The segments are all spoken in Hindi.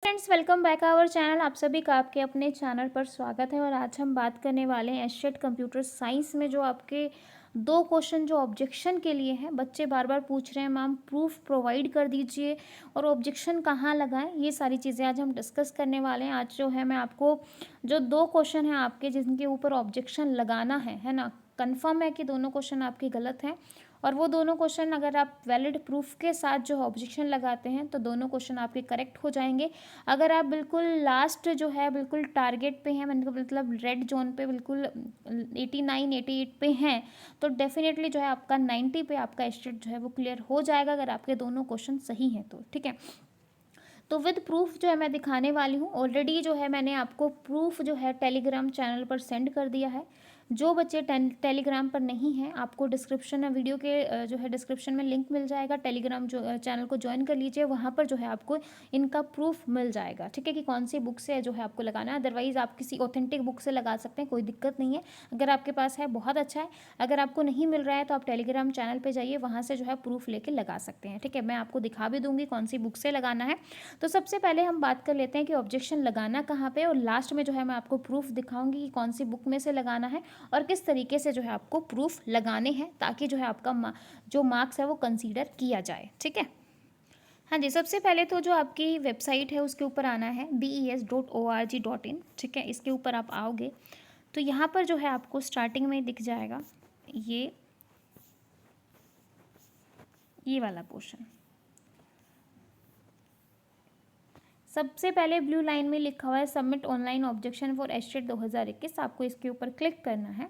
Friends, welcome back our channel. आप सभी का आपके अपने चैनल पर स्वागत है। और आज हम बात करने वाले हैं एससेट कंप्यूटर साइंस में जो आपके दो क्वेश्चन जो ऑब्जेक्शन के लिए हैं। बच्चे बार बार पूछ रहे हैं मैम प्रूफ प्रोवाइड कर दीजिए और ऑब्जेक्शन कहाँ लगाएं। ये सारी चीज़ें आज हम डिस्कस करने वाले हैं। आज जो है मैं आपको जो दो क्वेश्चन हैं आपके जिनके ऊपर ऑब्जेक्शन लगाना है ना। कंफर्म है कि दोनों क्वेश्चन आपके गलत हैं और वो दोनों क्वेश्चन अगर आप वैलिड प्रूफ के साथ जो ऑब्जेक्शन लगाते हैं तो दोनों क्वेश्चन आपके करेक्ट हो जाएंगे। अगर आप बिल्कुल लास्ट जो है बिल्कुल टारगेट पे हैं, मतलब रेड जोन पे बिल्कुल 89 88 पे हैं, तो डेफिनेटली जो है आपका 90 पे आपका एस्टेट जो है वो क्लियर हो जाएगा अगर आपके दोनों क्वेश्चन सही हैं तो। ठीक है, तो विद प्रूफ जो है मैं दिखाने वाली हूँ। ऑलरेडी जो है मैंने आपको प्रूफ जो है टेलीग्राम चैनल पर सेंड कर दिया है। जो बच्चे टेलीग्राम पर नहीं हैं, आपको डिस्क्रिप्शन में वीडियो के जो है डिस्क्रिप्शन में लिंक मिल जाएगा। टेलीग्राम जो चैनल को ज्वाइन कर लीजिए, वहाँ पर जो है आपको इनका प्रूफ मिल जाएगा। ठीक है, कि कौन सी बुक से जो है आपको लगाना है। अदरवाइज आप किसी ऑथेंटिक बुक से लगा सकते हैं, कोई दिक्कत नहीं है। अगर आपके पास है बहुत अच्छा है, अगर आपको नहीं मिल रहा है तो आप टेलीग्राम चैनल पर जाइए, वहाँ से जो है प्रूफ लेके लगा सकते हैं। ठीक है, मैं आपको दिखा भी दूंगी कौन सी बुक से लगाना है। तो सबसे पहले हम बात कर लेते हैं कि ऑब्जेक्शन लगाना कहाँ पे, और लास्ट में जो है मैं आपको प्रूफ दिखाऊंगी कि कौन सी बुक में से लगाना है और किस तरीके से जो है आपको प्रूफ लगाने हैं, ताकि जो है आपका जो मार्क्स है वो कंसीडर किया जाए। ठीक है, हाँ जी। सबसे पहले तो जो आपकी वेबसाइट है उसके ऊपर आना है BES.org.in। ठीक है, इसके ऊपर आप आओगे तो यहाँ पर जो है आपको स्टार्टिंग में दिख जाएगा ये वाला पोर्शन। सबसे पहले ब्लू लाइन में लिखा हुआ है submit online objection for estate 2021। आपको इसके ऊपर क्लिक करना है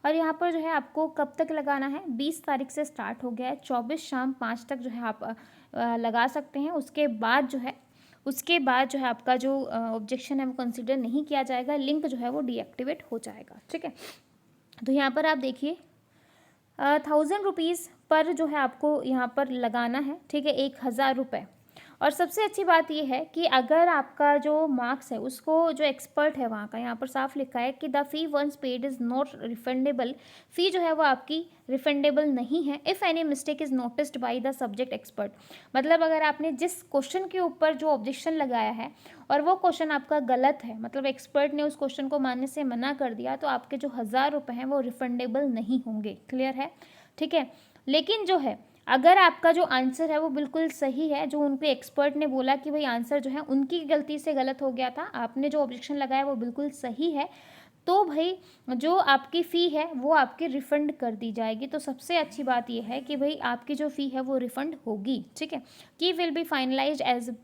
और यहाँ पर जो है आपको कब तक लगाना है, 20 तारीख से स्टार्ट हो गया है, 24 शाम 5 तक जो है आप लगा सकते हैं। उसके बाद जो है आपका जो ऑब्जेक्शन है वो कंसिडर नहीं किया जाएगा, लिंक जो है वो डीएक्टिवेट हो जाएगा। ठीक है, तो यहाँ पर आप देखिए 1000 रुपीज़ पर जो है आपको यहाँ पर लगाना है। ठीक है, 1000 रुपये। और सबसे अच्छी बात यह है कि अगर आपका जो मार्क्स है उसको जो एक्सपर्ट है वहाँ का, यहाँ पर साफ लिखा है कि the fee once paid is not refundable. Fee जो है वो आपकी रिफंडेबल नहीं है if any mistake is noticed by the subject expert. मतलब अगर आपने जिस क्वेश्चन के ऊपर जो ऑब्जेक्शन लगाया है और वो क्वेश्चन आपका गलत है, मतलब एक्सपर्ट ने उस क्वेश्चन को मानने से मना कर दिया, तो आपके जो 1000 रुपये हैं वो रिफंडेबल नहीं होंगे। क्लियर है? ठीक है, लेकिन जो है अगर आपका जो आंसर है वो बिल्कुल सही है, जो उन पे एक्सपर्ट ने बोला कि भाई आंसर जो है उनकी गलती से गलत हो गया था, आपने जो ऑब्जेक्शन लगाया वो बिल्कुल सही है, तो भाई जो आपकी फ़ी है वो आपकी रिफ़ंड कर दी जाएगी। तो सबसे अच्छी बात यह है कि भाई आपकी जो फ़ी है वो रिफ़ंड होगी। ठीक है, key will be finalised as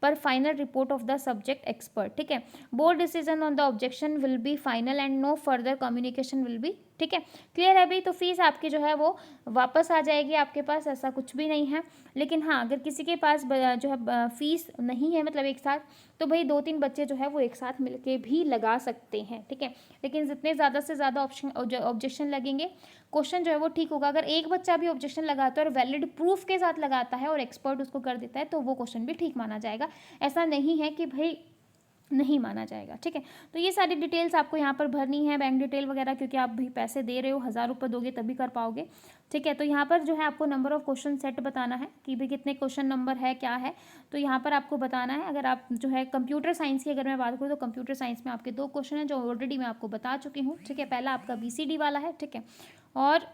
per final report of the subject expert. ठीक है, board decision on the objection will be final and no further communication will be. ठीक है, क्लियर है भाई? तो फीस आपकी जो है वो वापस आ जाएगी आपके पास, ऐसा कुछ भी नहीं है। लेकिन हाँ, अगर किसी के पास जो है फीस नहीं है, मतलब एक साथ, तो भाई 2-3 बच्चे जो है वो एक साथ मिलके भी लगा सकते हैं। ठीक है, लेकिन जितने ज़्यादा से ज़्यादा ऑब्जेक्शन लगेंगे, क्वेश्चन जो है वो ठीक होगा। अगर एक बच्चा भी ऑब्जेक्शन लगाता है और वैलिड प्रूफ के साथ लगाता है और एक्सपर्ट उसको कर देता है, तो वो क्वेश्चन भी ठीक माना जाएगा। ऐसा नहीं है कि भाई नहीं माना जाएगा। ठीक है, तो ये सारी डिटेल्स आपको यहाँ पर भरनी है, बैंक डिटेल वगैरह, क्योंकि आप भी पैसे दे रहे हो, 1000 रुपये दोगे तभी कर पाओगे। ठीक है, तो यहाँ पर जो है आपको नंबर ऑफ क्वेश्चन सेट बताना है कि भाई कितने क्वेश्चन नंबर है, क्या है, तो यहाँ पर आपको बताना है। अगर आप जो है कंप्यूटर साइंस की अगर मैं बात करूँ तो कंप्यूटर साइंस में आपके 2 क्वेश्चन हैं जो ऑलरेडी मैं आपको बता चुकी हूँ। ठीक है, पहला आपका BCD वाला है। ठीक है, और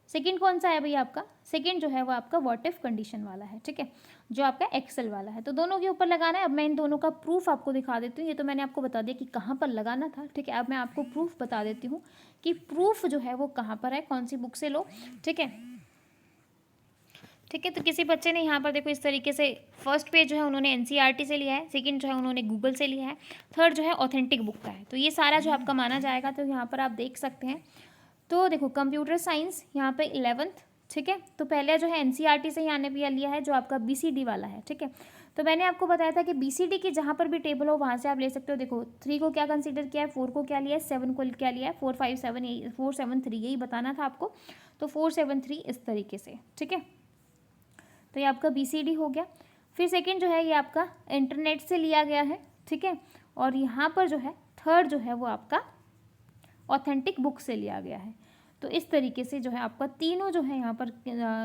सेकेंड कौन सा है भैया आपका? सेकंड जो है वो आपका व्हाट इफ कंडीशन वाला है। ठीक है, जो आपका एक्सेल वाला है। तो दोनों के ऊपर लगाना है। अब मैं इन दोनों का प्रूफ आपको दिखा देती हूँ। ये तो मैंने आपको बता दिया कि कहाँ पर लगाना था। ठीक है, अब मैं आपको प्रूफ बता देती हूँ कि प्रूफ जो है वो कहाँ पर है, कौन सी बुक से लो। ठीक है, तो किसी बच्चे ने यहाँ पर देखो इस तरीके से फर्स्ट पेज जो है उन्होंने NCERT से लिया है, सेकंड जो है उन्होंने गूगल से लिया है, थर्ड जो है ऑथेंटिक बुक का है। तो ये सारा जो आपका माना जाएगा। तो यहाँ पर आप देख सकते हैं। तो देखो कंप्यूटर साइंस यहाँ पे 11th। ठीक है, तो पहले जो है NCERT से यहाँ ने लिया है जो आपका BCD वाला है। ठीक है, तो मैंने आपको बताया था कि BCD की जहाँ पर भी टेबल हो वहाँ से आप ले सकते हो। देखो 3 को क्या कंसीडर किया है, 4 को क्या लिया है, 7 को क्या लिया है, 4 5 7 यही 4 7 3 यही बताना था आपको। तो 4 7 3 इस तरीके से। ठीक है, तो ये आपका BCD हो गया। फिर सेकेंड जो है ये आपका इंटरनेट से लिया गया है। ठीक है, और यहाँ पर जो है थर्ड जो है वो आपका ऑथेंटिक बुक से लिया गया है। तो इस तरीके से जो है आपका तीनों जो है यहाँ पर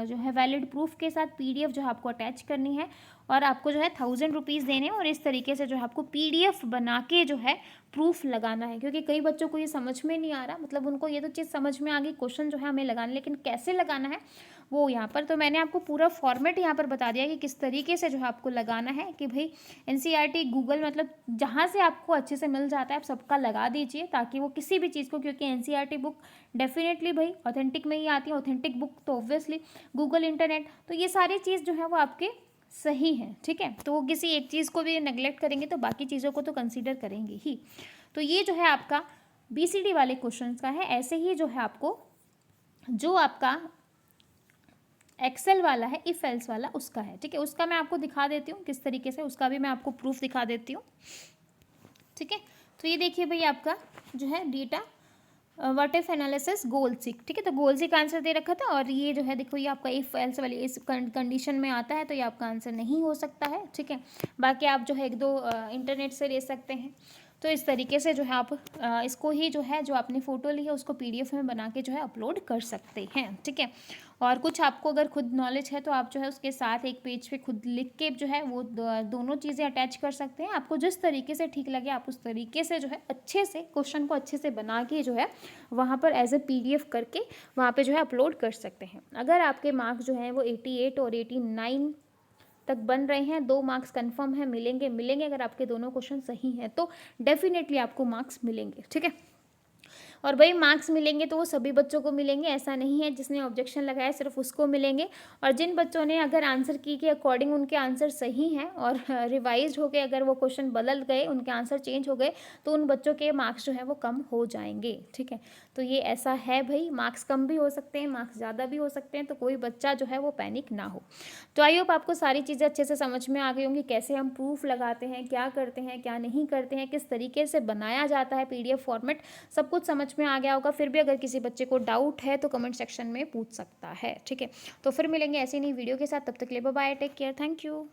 जो है वैलिड प्रूफ के साथ PDF जो है आपको अटैच करनी है और आपको जो है 1000 रुपीज़ देने हैं और इस तरीके से जो है आपको PDF बना के जो है प्रूफ लगाना है। क्योंकि कई बच्चों को ये समझ में नहीं आ रहा, मतलब उनको ये तो चीज़ समझ में आ गई, क्वेश्चन जो है हमें लगाना, लेकिन कैसे लगाना है वो यहाँ पर तो मैंने आपको पूरा फॉर्मेट यहाँ पर बता दिया कि किस तरीके से जो है आपको लगाना है कि भाई NCERT गूगल मतलब जहाँ से आपको अच्छे से मिल जाता है आप सबका लगा दीजिए, ताकि वो किसी भी चीज़ को, क्योंकि NCERT बुक डेफिनेटली भाई ऑथेंटिक में ही आती है, ऑथेंटिक बुक तो ऑब्वियसली गूगल, इंटरनेट, तो ये सारी चीज़ जो है वो आपके सही है, ठीक है। तो वो किसी एक चीज़ को भी नेग्लेक्ट करेंगे तो बाकी चीज़ों को तो कंसीडर करेंगे ही। तो ये जो है आपका BCD वाले क्वेश्चंस का है। ऐसे ही जो है आपको जो आपका एक्सेल वाला है, इफ एल्स वाला, उसका है, ठीक है। उसका मैं आपको दिखा देती हूँ किस तरीके से, उसका भी मैं आपको प्रूफ दिखा देती हूँ, ठीक है। तो ये देखिए भाई आपका जो है data what if analysis goal seek, ठीक है। तो गोल सीक आंसर दे रखा था और ये जो है देखो ये आपका इफ एल्स वाली इस कंडीशन में आता है तो ये आपका आंसर नहीं हो सकता है, ठीक है। बाकी आप जो है एक दो इंटरनेट से ले सकते हैं। तो इस तरीके से जो है आप इसको ही जो है जो आपने फ़ोटो ली है उसको PDF में बना के जो है अपलोड कर सकते हैं, ठीक है। और कुछ आपको अगर खुद नॉलेज है तो आप जो है उसके साथ एक पेज पे खुद लिख के जो है वो दोनों चीज़ें अटैच कर सकते हैं। आपको जिस तरीके से ठीक लगे आप उस तरीके से जो है अच्छे से क्वेश्चन को अच्छे से बना के जो है वहाँ पर एज ए PDF करके वहाँ पे जो है अपलोड कर सकते हैं। अगर आपके मार्क्स जो हैं वो 88 और 89 तक बन रहे हैं, 2 मार्क्स कंफर्म है, मिलेंगे अगर आपके दोनों क्वेश्चन सही हैं तो डेफिनेटली आपको मार्क्स मिलेंगे, ठीक है। और भाई मार्क्स मिलेंगे तो वो सभी बच्चों को मिलेंगे, ऐसा नहीं है जिसने ऑब्जेक्शन लगाया सिर्फ उसको मिलेंगे। और जिन बच्चों ने अगर आंसर की के अकॉर्डिंग उनके आंसर सही हैं और रिवाइज हो गए, अगर वो क्वेश्चन बदल गए, उनके आंसर चेंज हो गए, तो उन बच्चों के मार्क्स जो है वो कम हो जाएंगे, ठीक है। तो ये ऐसा है भाई, मार्क्स कम भी हो सकते हैं, मार्क्स ज़्यादा भी हो सकते हैं, तो कोई बच्चा जो है वो पैनिक ना हो। तो आई होप आपको सारी चीज़ें अच्छे से समझ में आ गई होंगी, कैसे हम प्रूफ लगाते हैं, क्या करते हैं, क्या नहीं करते हैं, किस तरीके से बनाया जाता है PDF फॉर्मेट, सब कुछ समझ में आ गया होगा। फिर भी अगर किसी बच्चे को डाउट है तो कमेंट सेक्शन में पूछ सकता है, ठीक है। तो फिर मिलेंगे ऐसी नई वीडियो के साथ, तब तक के लिए bye bye, take care, thank you.